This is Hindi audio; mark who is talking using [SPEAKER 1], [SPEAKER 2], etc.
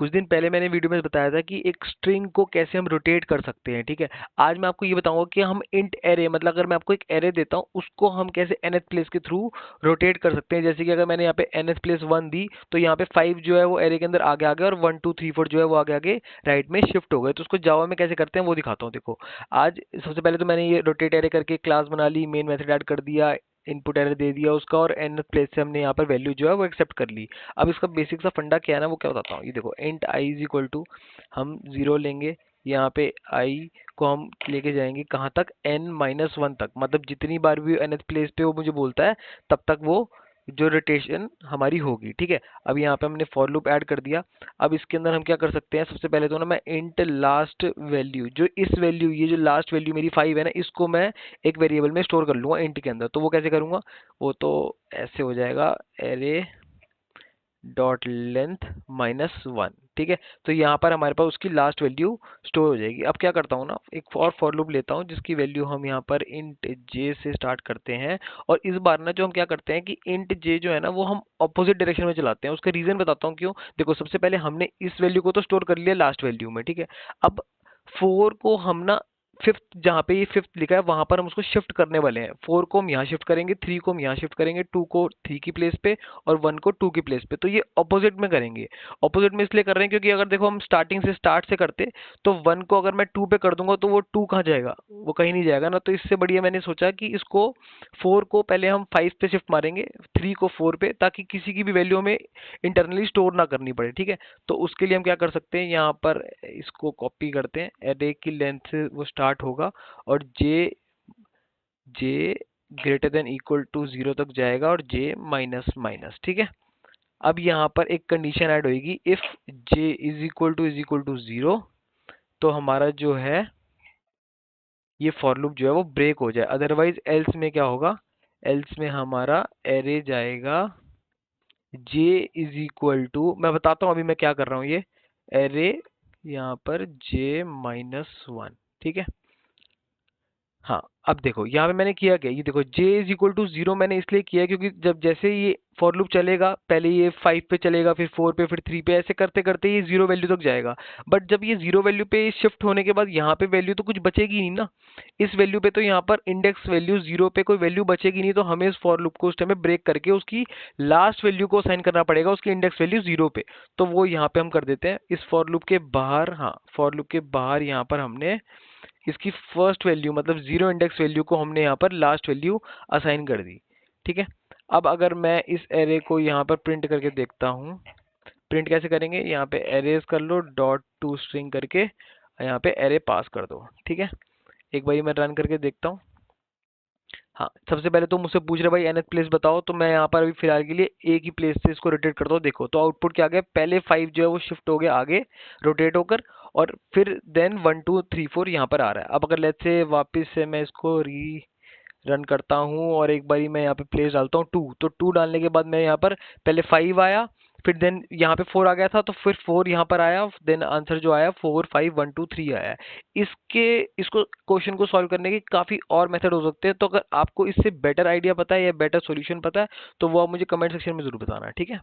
[SPEAKER 1] कुछ दिन पहले मैंने वीडियो में बताया था कि एक स्ट्रिंग को कैसे हम रोटेट कर सकते हैं, ठीक है। आज मैं आपको ये बताऊंगा कि हम इंट एरे, मतलब अगर मैं आपको एक एरे देता हूँ उसको हम कैसे nth प्लेस के थ्रू रोटेट कर सकते हैं। जैसे कि अगर मैंने यहाँ पे nth प्लेस 1 दी तो यहाँ पे 5 जो है वो एरे के अंदर आगे आ गया और 1 2 3 4 जो है वो आगे आगे राइट में शिफ्ट हो गए। तो उसको जावा में कैसे करते हैं वो दिखाता हूँ। देखो, आज सबसे पहले तो मैंने ये रोटेट एरे करके क्लास बना ली, मेन मेथड ऐड कर दिया, इनपुट एरर दे दिया उसका, और nth प्लेस से हमने यहाँ पर वैल्यू जो है वो एक्सेप्ट कर ली। अब इसका बेसिक सा फंडा क्या है ना, वो क्या बताता हूँ। ये देखो, int i is equal to, हम 0 लेंगे, यहाँ पे आई को हम लेके जाएंगे कहाँ तक, n-1 तक, मतलब जितनी बार भी nth प्लेस पे वो मुझे बोलता है तब तक वो जो रोटेशन हमारी होगी, ठीक है। अब यहाँ पे हमने फॉर लूप ऐड कर दिया। अब इसके अंदर हम क्या कर सकते हैं, सबसे पहले तो ना मैं इंट लास्ट वैल्यू, जो इस वैल्यू, ये जो लास्ट वैल्यू मेरी 5 है ना, इसको मैं एक वेरिएबल में स्टोर कर लूंगा इंट के अंदर। तो वो कैसे करूंगा, वो तो ऐसे हो जाएगा, एरे डॉट लेंथ -1, ठीक है। तो यहाँ पर हमारे पास उसकी लास्ट वैल्यू स्टोर हो जाएगी। अब क्या करता हूँ ना, एक और फॉर लूप लेता हूँ जिसकी वैल्यू हम यहाँ पर इंट जे से स्टार्ट करते हैं। और इस बार ना जो हम क्या करते हैं कि इंट जे जो है ना वो हम ऑपोजिट डायरेक्शन में चलाते हैं। उसका रीजन बताता हूँ क्यों। देखो, सबसे पहले हमने इस वैल्यू को तो स्टोर कर लिया लास्ट वैल्यू में, ठीक है। अब 4 को हम ना फिफ्थ, जहाँ पे ये फिफ्थ लिखा है वहां पर हम उसको शिफ्ट करने वाले हैं। 4 को हम यहाँ शिफ्ट करेंगे, 3 को हम यहाँ शिफ्ट करेंगे, 2 को 3 की प्लेस पे और 1 को 2 की प्लेस पे। तो ये ऑपोजिट में करेंगे। ऑपोजिट में इसलिए कर रहे हैं क्योंकि अगर देखो हम स्टार्ट से करते तो 1 को अगर मैं 2 पे कर दूंगा तो वो 2 कहाँ जाएगा, वो कहीं नहीं जाएगा ना। तो इससे बढ़िया मैंने सोचा कि इसको 4 को पहले हम 5 पे शिफ्ट मारेंगे, 3 को 4 पे, ताकि किसी की भी वैल्यू हमें इंटरनली स्टोर ना करनी पड़े, ठीक है। तो उसके लिए हम क्या कर सकते हैं, यहाँ पर इसको कॉपी करते हैं, एरे की लेंथ से वो स्टार्ट होगा और जे जे ग्रेटर देन इक्वल टू 0 तक जाएगा और जे माइनस माइनस, ठीक है। अब यहाँ पर एक कंडीशन ऐड होगी, if j is equal to 0, तो हमारा जो है ये फॉर लूप जो है वो ब्रेक हो जाए। अदरवाइज एल्स में क्या होगा, एल्स में हमारा एरे जाएगा जे इज इक्वल टू, मैं बताता हूँ अभी मैं क्या कर रहा हूँ, ये एरे यहाँ पर j-1, ठीक है। हाँ, अब देखो यहाँ पे मैंने किया क्या, ये देखो j इज इक्वल टू 0 मैंने इसलिए किया क्योंकि जब जैसे ये फॉर लूप चलेगा, पहले ये 5 पे चलेगा, फिर 4 पे, फिर 3 पे, ऐसे करते करते ये 0 वैल्यू तक जाएगा। बट जब ये 0 वैल्यू पे शिफ्ट होने के बाद यहाँ पे वैल्यू तो कुछ बचेगी नहीं ना, इस वैल्यू पे तो यहाँ पर इंडेक्स वैल्यू 0 पे कोई वैल्यू बचेगी नहीं। तो हमें इस फॉर लूप को उस टाइम में ब्रेक करके उसकी लास्ट वैल्यू को असाइन करना पड़ेगा, उसकी इंडेक्स वैल्यू 0 पे। तो वो यहाँ पे हम कर देते हैं इस फॉर लूप के बाहर, हाँ फॉर लूप के बाहर यहाँ पर हमने इसकी फर्स्ट वैल्यू मतलब 0 इंडेक्स वैल्यू को हमने यहाँ पर लास्ट वैल्यू असाइन कर दी, ठीक है। अब अगर मैं इस एरे को यहाँ पर प्रिंट करके देखता हूँ, प्रिंट कैसे करेंगे, यहाँ पे एरेज कर लो, डॉट टू स्ट्रिंग करके यहाँ पे एरे पास कर दो, ठीक है। एक बार मैं रन करके देखता हूँ। हाँ, सबसे पहले तो मुझसे पूछ रहे भाई nth प्लेस बताओ, तो मैं यहाँ पर अभी फिलहाल के लिए एक ही प्लेस से इसको रोटेट करता हूँ। देखो तो आउटपुट क्या आ गया, पहले 5 जो है वो शिफ्ट हो गया आगे रोटेट होकर, और फिर देन 1 2 3 4 यहाँ पर आ रहा है। अब अगर लेट्स से वापस से मैं इसको री रन करता हूँ और एक बारी मैं यहाँ पे प्लेस डालता हूँ 2, तो 2 डालने के बाद मैं यहाँ पर पहले 5 आया, फिर देन यहाँ पे 4 आ गया था, तो फिर 4 यहाँ पर आया, देन आंसर जो आया 4 5 1 2 3 आया। इसके इसको क्वेश्चन को सॉल्व करने के काफ़ी और मेथड हो सकते हैं। तो अगर आपको इससे बेटर आइडिया पता है या बेटर सॉल्यूशन पता है तो वो आप मुझे कमेंट सेक्शन में ज़रूर बताना, ठीक है।